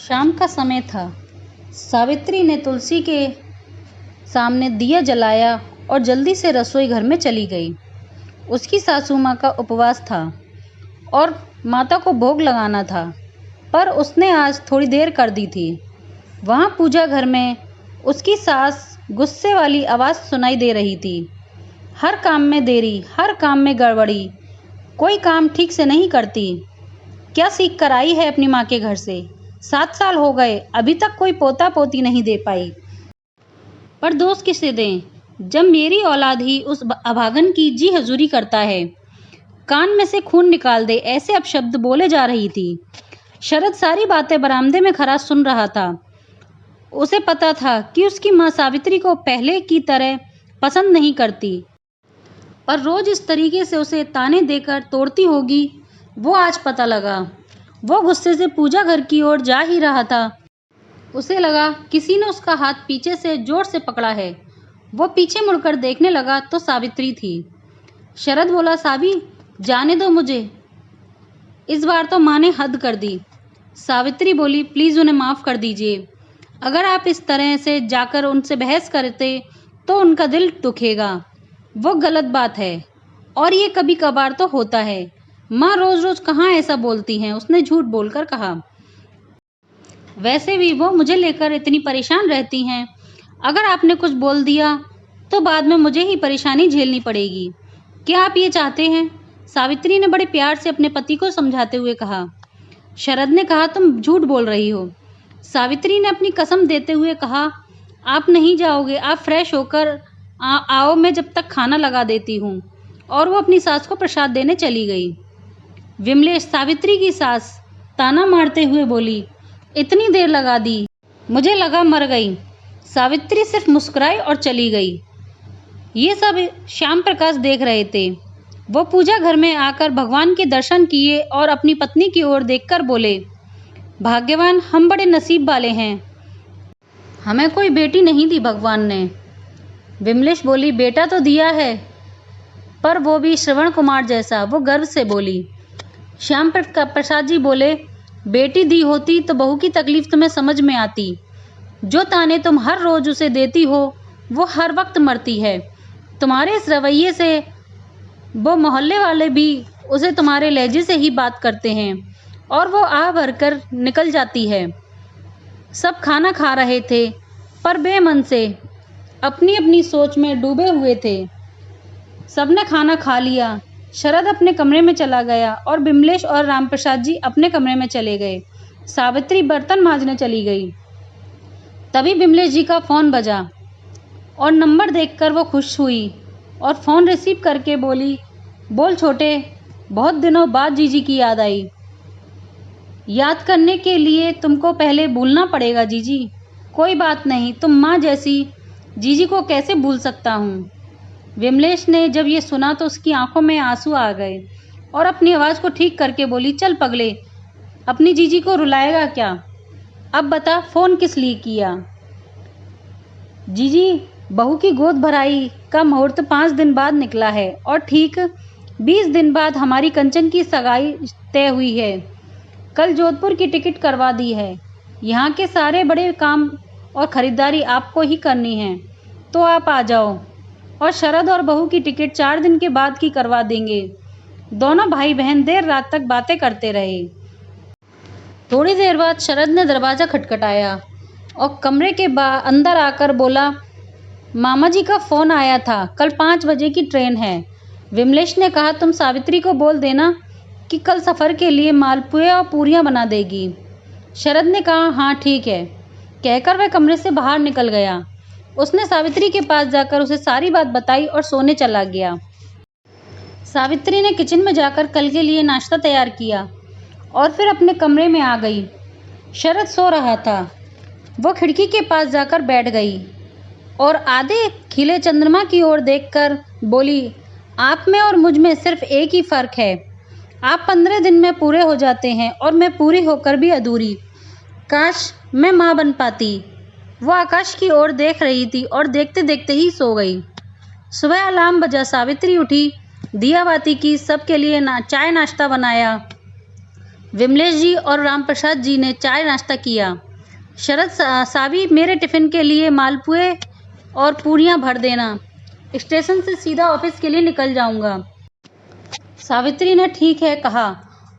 शाम का समय था। सावित्री ने तुलसी के सामने दिया जलाया और जल्दी से रसोई घर में चली गई। उसकी सासू माँ का उपवास था और माता को भोग लगाना था, पर उसने आज थोड़ी देर कर दी थी। वहाँ पूजा घर में उसकी सास गुस्से वाली आवाज़ सुनाई दे रही थी। हर काम में देरी, हर काम में गड़बड़ी, कोई काम ठीक से नहीं करती। क्या सीख कर आई है अपनी माँ के घर से? 7 साल हो गए, अभी तक कोई पोता पोती नहीं दे पाई। पर दोष किसे दें जब मेरी औलाद ही उस अभागन की जी हजूरी करता है। कान में से खून निकाल दे, ऐसे अपशब्द बोले जा रही थी। शरद सारी बातें बरामदे में खड़ा सुन रहा था। उसे पता था कि उसकी माँ सावित्री को पहले की तरह पसंद नहीं करती, पर रोज इस तरीके से उसे ताने देकर तोड़ती होगी, वो आज पता लगा। वो गुस्से से पूजा घर की ओर जा ही रहा था। उसे लगा किसी ने उसका हाथ पीछे से जोर से पकड़ा है। वो पीछे मुड़कर देखने लगा तो सावित्री थी। शरद बोला, सावी, जाने दो मुझे। इस बार तो माँ ने हद कर दी। सावित्री बोली, प्लीज़ उन्हें माफ़ कर दीजिए। अगर आप इस तरह से जाकर उनसे बहस करते तो उनका दिल दुखेगा। वो गलत बात है और ये कभी कभार तो होता है। माँ रोज़ रोज़ कहाँ ऐसा बोलती हैं, उसने झूठ बोलकर कहा। वैसे भी वो मुझे लेकर इतनी परेशान रहती हैं। अगर आपने कुछ बोल दिया तो बाद में मुझे ही परेशानी झेलनी पड़ेगी। क्या आप ये चाहते हैं? सावित्री ने बड़े प्यार से अपने पति को समझाते हुए कहा। शरद ने कहा, तुम झूठ बोल रही हो। सावित्री ने अपनी कसम देते हुए कहा, आप नहीं जाओगे, आप फ्रेश होकर आओ, मैं जब तक खाना लगा देती हूँ। और वो अपनी सास को प्रसाद देने चली गई। विमलेश, सावित्री की सास, ताना मारते हुए बोली, इतनी देर लगा दी, मुझे लगा मर गई। सावित्री सिर्फ मुस्कुराई और चली गई। ये सब श्याम प्रकाश देख रहे थे। वो पूजा घर में आकर भगवान के दर्शन किए और अपनी पत्नी की ओर देखकर बोले, भाग्यवान, हम बड़े नसीब वाले हैं, हमें कोई बेटी नहीं दी भगवान ने। विमलेश बोली, बेटा तो दिया है, पर वो भी श्रवण कुमार जैसा। वो गर्व से बोली। श्याम प्रसाद जी बोले, बेटी दी होती तो बहू की तकलीफ तुम्हें समझ में आती। जो ताने तुम हर रोज उसे देती हो वो हर वक्त मरती है। तुम्हारे इस रवैये से वो मोहल्ले वाले भी उसे तुम्हारे लहजे से ही बात करते हैं और वो आह भरकर निकल जाती है। सब खाना खा रहे थे पर बेमन से अपनी अपनी सोच में डूबे हुए थे। सबने खाना खा लिया। शरद अपने कमरे में चला गया और बिमलेश और रामप्रसाद जी अपने कमरे में चले गए। सावित्री बर्तन मांजने चली गई। तभी बिमलेश जी का फ़ोन बजा और नंबर देखकर वो खुश हुई और फ़ोन रिसीव करके बोली, बोल छोटे, बहुत दिनों बाद जीजी की याद आई। याद करने के लिए तुमको पहले भूलना पड़ेगा जीजी। कोई बात नहीं, तुम माँ जैसी, जीजी को कैसे भूल सकता हूँ। विमलेश ने जब ये सुना तो उसकी आंखों में आंसू आ गए और अपनी आवाज़ को ठीक करके बोली, चल पगले, अपनी जीजी को रुलाएगा क्या? अब बता, फ़ोन किस लिए किया? जीजी, बहू की गोद भराई का मुहूर्त 5 दिन बाद निकला है और ठीक 20 दिन बाद हमारी कंचन की सगाई तय हुई है। कल जोधपुर की टिकट करवा दी है। यहाँ के सारे बड़े काम और ख़रीदारी आपको ही करनी है, तो आप आ जाओ। और शरद और बहू की टिकट 4 दिन के बाद की करवा देंगे। दोनों भाई बहन देर रात तक बातें करते रहे। थोड़ी देर बाद शरद ने दरवाज़ा खटखटाया और कमरे के अंदर आकर बोला, मामा जी का फ़ोन आया था, कल 5 बजे की ट्रेन है। विमलेश ने कहा, तुम सावित्री को बोल देना कि कल सफ़र के लिए मालपुए और पूरियाँ बना देगी। शरद ने कहा, हाँ ठीक है, कहकर वह कमरे से बाहर निकल गया। उसने सावित्री के पास जाकर उसे सारी बात बताई और सोने चला गया। सावित्री ने किचन में जाकर कल के लिए नाश्ता तैयार किया और फिर अपने कमरे में आ गई। शरद सो रहा था। वो खिड़की के पास जाकर बैठ गई और आधे खिले चंद्रमा की ओर देखकर बोली, आप में और मुझ में सिर्फ एक ही फ़र्क है। आप 15 दिन में पूरे हो जाते हैं और मैं पूरी होकर भी अधूरी। काश मैं माँ बन पाती। वो आकाश की ओर देख रही थी और देखते देखते ही सो गई। सुबह अलार्म बजा। सावित्री उठी, दिया बाती की, सबके लिए चाय नाश्ता बनाया। विमलेश जी और रामप्रसाद जी ने चाय नाश्ता किया। शरद सावी, मेरे टिफ़िन के लिए मालपुए और पूरियां भर देना। स्टेशन से सीधा ऑफिस के लिए निकल जाऊंगा। सावित्री ने ठीक है कहा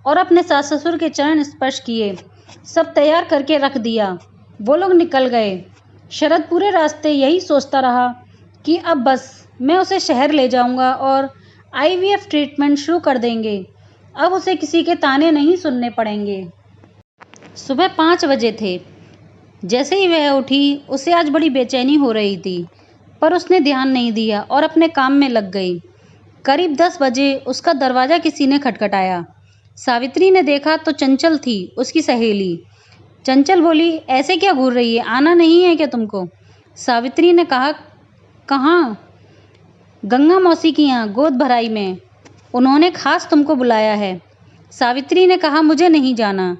और अपने सास ससुर के चरण स्पर्श किए। सब तैयार करके रख दिया। वो लोग निकल गए। शरद पूरे रास्ते यही सोचता रहा कि अब बस मैं उसे शहर ले जाऊंगा और IVF ट्रीटमेंट शुरू कर देंगे। अब उसे किसी के ताने नहीं सुनने पड़ेंगे। सुबह 5 बजे थे। जैसे ही वह उठी उसे आज बड़ी बेचैनी हो रही थी, पर उसने ध्यान नहीं दिया और अपने काम में लग गई। करीब 10 बजे उसका दरवाज़ा किसी ने खटखटाया। सावित्री ने देखा तो चंचल थी, उसकी सहेली। चंचल बोली, ऐसे क्या घूर रही है, आना नहीं है क्या तुमको? सावित्री ने कहा, कहाँ? गंगा मौसी की यहाँ गोद भराई में, उन्होंने खास तुमको बुलाया है। सावित्री ने कहा, मुझे नहीं जाना,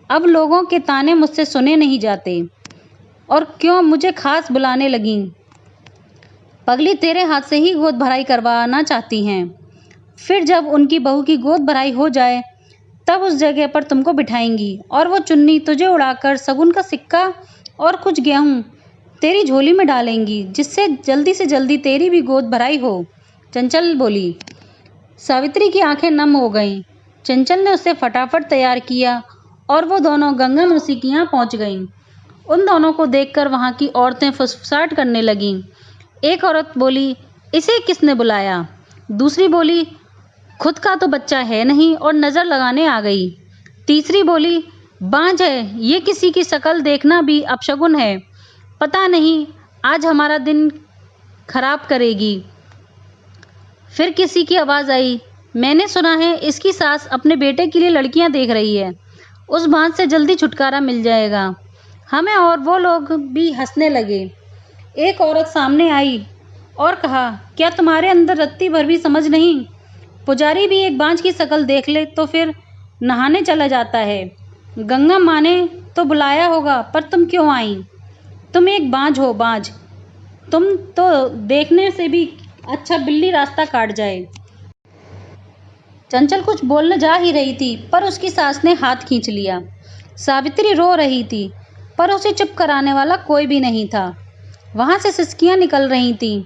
अब लोगों के ताने मुझसे सुने नहीं जाते। और क्यों मुझे खास बुलाने लगीं? पगली तेरे हाथ से ही गोद भराई करवाना चाहती हैं। फिर जब उनकी बहू की गोद भराई हो जाए तब उस जगह पर तुमको बिठाएंगी और वो चुन्नी तुझे उड़ाकर शगुन का सिक्का और कुछ गेहूँ तेरी झोली में डालेंगी, जिससे जल्दी से जल्दी तेरी भी गोद भराई हो। चंचल बोली। सावित्री की आंखें नम हो गईं। चंचल ने उसे फटाफट तैयार किया और वो दोनों गंगा मौसी के यहाँ पहुँच गईं। उन दोनों को देखकर वहाँ की औरतें फुसफुसाहट करने लगीं। एक औरत बोली, इसे किसने बुलाया? दूसरी बोली, खुद का तो बच्चा है नहीं और नज़र लगाने आ गई। तीसरी बोली, बांझ है, ये किसी की शक्ल देखना भी अपशगुन है, पता नहीं आज हमारा दिन खराब करेगी। फिर किसी की आवाज़ आई, मैंने सुना है इसकी सास अपने बेटे के लिए लड़कियां देख रही है, उस बांझ से जल्दी छुटकारा मिल जाएगा हमें। और वो लोग भी हंसने लगे। एक औरत सामने आई और कहा, क्या तुम्हारे अंदर रत्ती भर भी समझ नहीं? पुजारी भी एक बांझ की शक्ल देख ले तो फिर नहाने चला जाता है। गंगा माँ ने तो बुलाया होगा, पर तुम क्यों आई? तुम एक बांझ हो, बांझ। तुम तो देखने से भी अच्छा बिल्ली रास्ता काट जाए। चंचल कुछ बोलने जा ही रही थी, पर उसकी सास ने हाथ खींच लिया। सावित्री रो रही थी, पर उसे चुप कराने वाला कोई भी नहीं था। वहाँ से सिसकियाँ निकल रही थीं।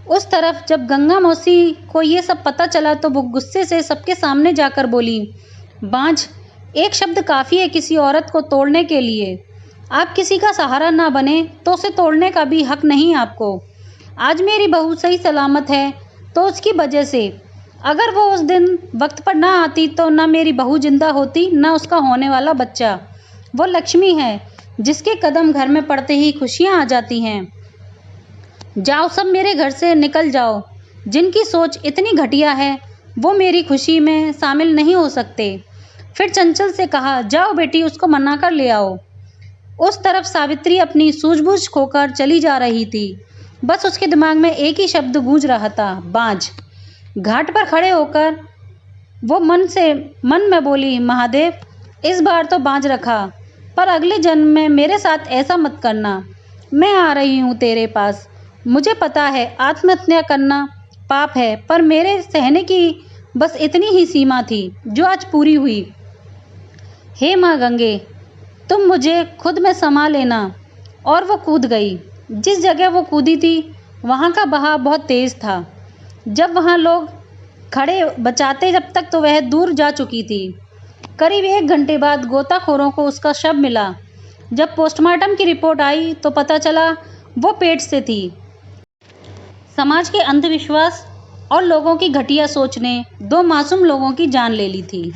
उस तरफ जब गंगा मौसी को ये सब पता चला तो वो गुस्से से सबके सामने जाकर बोली, बांझ, एक शब्द काफ़ी है किसी औरत को तोड़ने के लिए। आप किसी का सहारा ना बने तो उसे तोड़ने का भी हक नहीं आपको। आज मेरी बहू सही सलामत है तो उसकी वजह से, अगर वो उस दिन वक्त पर ना आती तो ना मेरी बहू जिंदा होती, ना उसका होने वाला बच्चा। वो लक्ष्मी है जिसके कदम घर में पड़ते ही खुशियाँ आ जाती हैं। जाओ, सब मेरे घर से निकल जाओ। जिनकी सोच इतनी घटिया है वो मेरी खुशी में शामिल नहीं हो सकते। फिर चंचल से कहा, जाओ बेटी, उसको मना कर ले आओ। उस तरफ सावित्री अपनी सूझबूझ खोकर चली जा रही थी। बस उसके दिमाग में एक ही शब्द गूंज रहा था, बांझ। घाट पर खड़े होकर वो मन में बोली, महादेव, इस बार तो बांझ रखा, पर अगले जन्म में मेरे साथ ऐसा मत करना। मैं आ रही हूँ तेरे पास। मुझे पता है आत्महत्या करना पाप है, पर मेरे सहने की बस इतनी ही सीमा थी जो आज पूरी हुई। हे माँ गंगे, तुम मुझे खुद में समा लेना। और वो कूद गई। जिस जगह वो कूदी थी वहाँ का बहाव बहुत तेज़ था। जब वहाँ लोग खड़े बचाते जब तक तो वह दूर जा चुकी थी। करीब 1 घंटे बाद गोताखोरों को उसका शव मिला। जब पोस्टमार्टम की रिपोर्ट आई तो पता चला वो पेट से थी। समाज के अंधविश्वास और लोगों की घटिया सोच ने 2 मासूम लोगों की जान ले ली थी।